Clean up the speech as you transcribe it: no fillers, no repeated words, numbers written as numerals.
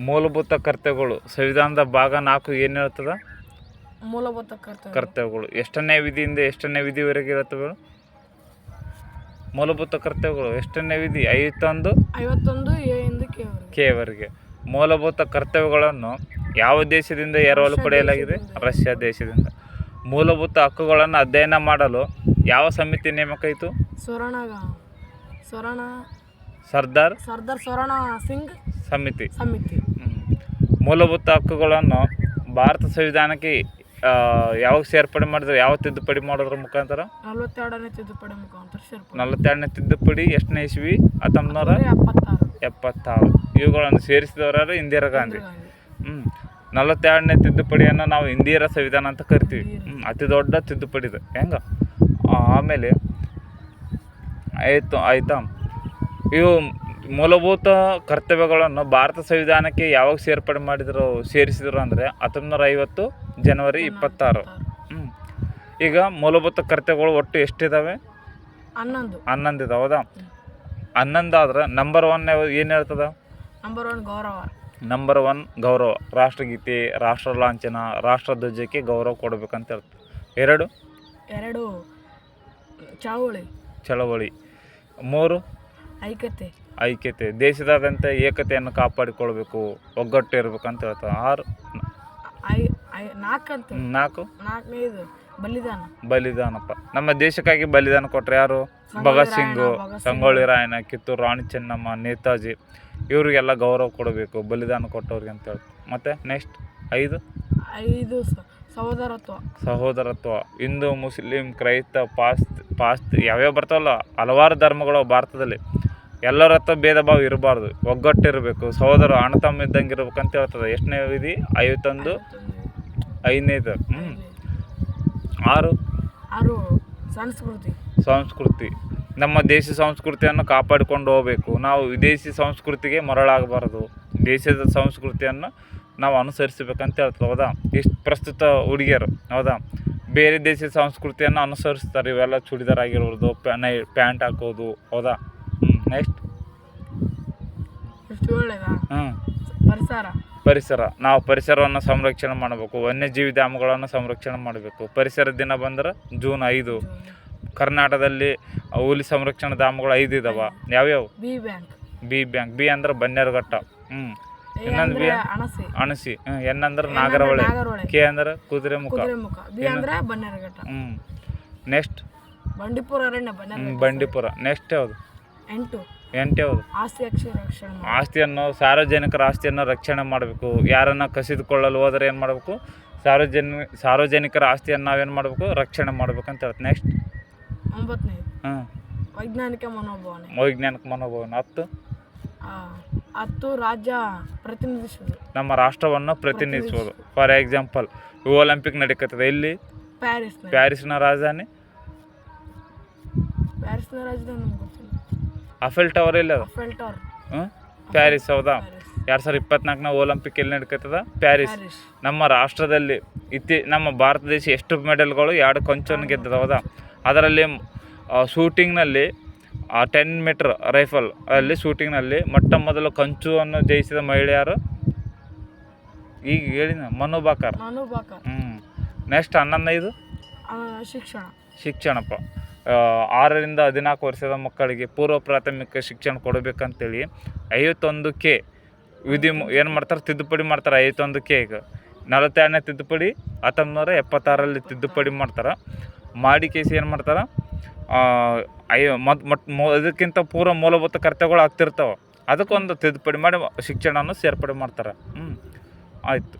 ಮೂಲಭೂತ ಕರ್ತವ್ಯಗಳು ಸಂವಿಧಾನದ ಭಾಗ 4 ಏನು ಹೇಳ್ತದ? ಮೂಲಭೂತ ಕರ್ತವ್ಯಗಳು ಎಷ್ಟನೇ ವಿಧಿಯಿಂದ ಎಷ್ಟನೇ ವಿಧಿವರೆಗೆ ಇರುತ್ತವೆ? ಮೂಲಭೂತ ಕರ್ತವ್ಯಗಳು ಎಷ್ಟನೇ ವಿಧಿ? 51 ಎ ಇಂದ ಕೆ ವರೆಗೆ. ಮೂಲಭೂತ ಕರ್ತವ್ಯಗಳನ್ನು ಯಾವ ದೇಶದಿಂದ ಎರವಲು ಪಡೆಯಲಾಗಿದೆ? ರಷ್ಯಾ ದೇಶದಿಂದ. ಮೂಲಭೂತ ಹಕ್ಕುಗಳನ್ನು ಅಧ್ಯಯನ ಮಾಡಲು ಯಾವ ಸಮಿತಿ ನೇಮಕ ಆಯಿತು? ಸರ್ದಾರ್ ಸ್ವರ್ಣ ಸಿಂಗ್ ಸಮಿತಿ. ಸಮಿತಿ. ಮೂಲಭೂತ ಹಕ್ಕುಗಳನ್ನು ಭಾರತ ಸಂವಿಧಾನಕ್ಕೆ ಯಾವಾಗ ಸೇರ್ಪಡೆ ಮಾಡಿದ್ರು? ಯಾವ ತಿದ್ದುಪಡಿ ಮಾಡೋದ್ರ ಮುಖಾಂತರ? 42ನೇ ತಿದ್ದುಪಡಿ ಮುಖಾಂತರ ಸೇರ್ಪಡೆ. 42ನೇ ತಿದ್ದುಪಡಿ ಎಷ್ಟನೇ ಇಸ್ವಿ? 1976. ಇವುಗಳನ್ನು ಸೇರಿಸಿದವರು ಇಂದಿರಾ ಗಾಂಧಿ. 42ನೇ ತಿದ್ದುಪಡಿಯನ್ನು ನಾವು ಇಂದಿರಾ ಸಂವಿಧಾನ ಅಂತ ಕರಿತೀವಿ. ಅತಿ ದೊಡ್ಡ ತಿದ್ದುಪಡಿ ಇದು. ಹೆಂಗೆ ಆಮೇಲೆ ಆಯಿತಾ. ಇವು ಮೂಲಭೂತ ಕರ್ತವ್ಯಗಳನ್ನು ಭಾರತ ಸಂವಿಧಾನಕ್ಕೆ ಯಾವಾಗ ಸೇರಿಸಿದರು ಅಂದರೆ 1950 ಜನವರಿ 26. ಈಗ ಮೂಲಭೂತ ಕರ್ತವ್ಯಗಳು ಒಟ್ಟು ಎಷ್ಟಿದ್ದಾವೆ? 11 ಇದಾವೆ. ಹೌದಾ? 11 ಆದ್ರೆ ನಂಬರ್ 1 ಏನು ಹೇಳ್ತದ? ನಂಬರ್ 1 ಗೌರವ. ರಾಷ್ಟ್ರಗೀತೆ, ರಾಷ್ಟ್ರ ಲಾಂಛನ, ರಾಷ್ಟ್ರಧ್ವಜಕ್ಕೆ ಗೌರವ ಕೊಡಬೇಕಂತ ಹೇಳ್ತದೆ. 2 ಚಳವಳಿ. 3 ಐಕ್ಯತೆ. ದೇಶದಾದ್ಯಂತ ಏಕತೆಯನ್ನು ಕಾಪಾಡಿಕೊಳ್ಬೇಕು, ಒಗ್ಗಟ್ಟು ಇರಬೇಕಂತ ಹೇಳ್ತಾರೆ. 4 ಬಲಿದಾನಪ್ಪ. ನಮ್ಮ ದೇಶಕ್ಕಾಗಿ ಬಲಿದಾನ ಕೊಟ್ಟರೆ ಯಾರು? ಭಗತ್ ಸಿಂಗ್, ಸಂಗೊಳ್ಳಿ ರಾಯಣ್ಣ, ಕಿತ್ತೂರು ರಾಣಿ ಚೆನ್ನಮ್ಮ, ನೇತಾಜಿ, ಇವರಿಗೆಲ್ಲ ಗೌರವ ಕೊಡಬೇಕು, ಬಲಿದಾನ ಕೊಟ್ಟವ್ರಿಗೆ ಅಂತ ಹೇಳ್ತಾರೆ. ಮತ್ತು ನೆಕ್ಸ್ಟ್ 5 ಸಹೋದರತ್ವ. ಹಿಂದೂ, ಮುಸ್ಲಿಂ, ಕ್ರೈಸ್ತ, ಪಾಸ್ತಿ ಯಾವ್ಯಾವ ಬರ್ತಾವಲ್ಲ, ಹಲವಾರು ಧರ್ಮಗಳು ಭಾರತದಲ್ಲಿ. ಎಲ್ಲರ ಹತ್ರ ಭೇದ ಭಾವ ಇರಬಾರ್ದು, ಒಗ್ಗಟ್ಟು ಇರಬೇಕು, ಸಹೋದರ ಅಣ್ಣ ತಮ್ಮ ಇದ್ದಂಗೆ ಇರ್ಬೇಕಂತ ಹೇಳ್ತದೆ. ಎಷ್ಟನೇ ವಿಧಿ? 51. 5ನೇದು. 6 ಸಂಸ್ಕೃತಿ. ನಮ್ಮ ದೇಶ ಸಂಸ್ಕೃತಿಯನ್ನು ಕಾಪಾಡಿಕೊಂಡು ಹೋಗಬೇಕು. ನಾವು ವಿದೇಶಿ ಸಂಸ್ಕೃತಿಗೆ ಮರಳಾಗಬಾರದು, ದೇಶದ ಸಂಸ್ಕೃತಿಯನ್ನು ನಾವು ಅನುಸರಿಸಬೇಕಂತ ಹೇಳ್ತದೆ. ಹೌದಾ? ಇಷ್ಟು ಪ್ರಸ್ತುತ ಹುಡುಗಿಯರು ಹೌದಾ ಬೇರೆ ದೇಶದ ಸಂಸ್ಕೃತಿಯನ್ನು ಅನುಸರಿಸ್ತಾರೆ. ಇವೆಲ್ಲ ಚೂಡಿದಾರ್ ಆಗಿರ್ಬೋದು, ಪ್ಯಾಂಟ್ ಹಾಕೋದು. ಹೌದಾ? ನೆಕ್ಸ್ಟ್ ಪರಿಸರ. ನಾವು ಪರಿಸರವನ್ನು ಸಂರಕ್ಷಣೆ ಮಾಡಬೇಕು, ವನ್ಯಜೀವಿ ಧಾಮಗಳನ್ನು ಸಂರಕ್ಷಣೆ ಮಾಡಬೇಕು. ಪರಿಸರ ದಿನ ಬಂದ್ರೆ ಜೂನ್ 5. ಕರ್ನಾಟಕದಲ್ಲಿ ಹುಲಿ ಸಂರಕ್ಷಣಾ ಧಾಮಗಳು 5 ಇದಾವೆ. ಯಾವ್ಯಾವು? ಬಿ ಅಂದ್ರೆ ಬನ್ನೇರುಘಟ್ಟ. ಇನ್ನೊಂದು ಬಿ ಅಣಸಿ. ಎನ್ ಅಂದ್ರೆ ನಾಗರಹೊಳೆ. ಕೆ ಅಂದ್ರೆ ಕುದುರೆಮುಖ. ನೆಕ್ಸ್ಟ್ ಬಂಡೀಪುರ. ನೆಕ್ಸ್ಟ್ ಯಾವುದು? 8 ಯಾವುದು? ಆಸ್ತಿಯನ್ನು, ಸಾರ್ವಜನಿಕರ ಆಸ್ತಿಯನ್ನು ರಕ್ಷಣೆ ಮಾಡಬೇಕು. ಯಾರನ್ನ ಕಸಿದುಕೊಳ್ಳಲು ಹೋದರೆ ಏನು ಮಾಡಬೇಕು? ಸಾರ್ವಜನಿಕರ ಆಸ್ತಿಯನ್ನು ನಾವೇನು ಮಾಡಬೇಕು? ರಕ್ಷಣೆ ಮಾಡ್ಬೇಕಂತ ಹೇಳ್ತೀವಿ. ನೆಕ್ಸ್ಟ್ 9 ವೈಜ್ಞಾನಿಕ ಮನೋಭಾವನೆ. 10 ರಾಜ್ಯ ಪ್ರತಿನಿಧಿಸುವುದು, ನಮ್ಮ ರಾಷ್ಟ್ರವನ್ನು ಪ್ರತಿನಿಧಿಸುವುದು. ಫಾರ್ ಎಕ್ಸಾಂಪಲ್ ಒಲಿಂಪಿಕ್ ನಡೀತದೆ ಎಲ್ಲಿ? ಪ್ಯಾರಿಸ್ನ ರಾಜಧಾನಿ ಅಫೆಲ್ ಟವರ್ ಇಲ್ಲ ಅದು? ಪ್ಯಾರಿಸ್. ಹೌದಾ? 2024ನ ಒಲಿಂಪಿಕ್ ಎಲ್ಲಿ ನಡೀತದ? ಪ್ಯಾರಿಸ್. ನಮ್ಮ ರಾಷ್ಟ್ರದಲ್ಲಿ ನಮ್ಮ ಭಾರತ ದೇಶ ಎಷ್ಟು ಮೆಡಲ್ಗಳು? 2 ಕಂಚನ್ನು ಗೆದ್ದದ. ಹೌದಾ? ಅದರಲ್ಲಿ ಶೂಟಿಂಗ್ನಲ್ಲಿ 10 ಮೀಟರ್ ರೈಫಲ್ ಅಲ್ಲಿ ಶೂಟಿಂಗ್ನಲ್ಲಿ ಮೊಟ್ಟ ಮೊದಲು ಕಂಚುವನ್ನು ಜಯಿಸಿದ ಮಹಿಳೆ ಯಾರು? ಈಗ ಹೇಳಿನ ಮನು ಬಾಕರ್. ನೆಕ್ಸ್ಟ್ 11 ಶಿಕ್ಷಣಪ್ಪ. 6ರಿಂದ 14 ವರ್ಷದ ಮಕ್ಕಳಿಗೆ ಪೂರ್ವ ಪ್ರಾಥಮಿಕ ಶಿಕ್ಷಣ ಕೊಡಬೇಕಂತೇಳಿ 51K ವಿಧಿ ಏನು ಮಾಡ್ತಾರೆ? ತಿದ್ದುಪಡಿ ಮಾಡ್ತಾರೆ. 51K. ಈಗ 42ನೇ ತಿದ್ದುಪಡಿ 1976ರಲ್ಲಿ ತಿದ್ದುಪಡಿ ಮಾಡಿ ಕೇಸಿ ಏನು ಮಾಡ್ತಾರೆ? ಅದಕ್ಕಿಂತ ಪೂರ್ವ ಮೂಲಭೂತ ಕರ್ತವ್ಯಗಳು ಆಗ್ತಿರ್ತಾವೆ, ಅದಕ್ಕೊಂದು ತಿದ್ದುಪಡಿ ಮಾಡಿ ಶಿಕ್ಷಣವನ್ನು ಸೇರ್ಪಡೆ ಮಾಡ್ತಾರೆ. ಆಯಿತು.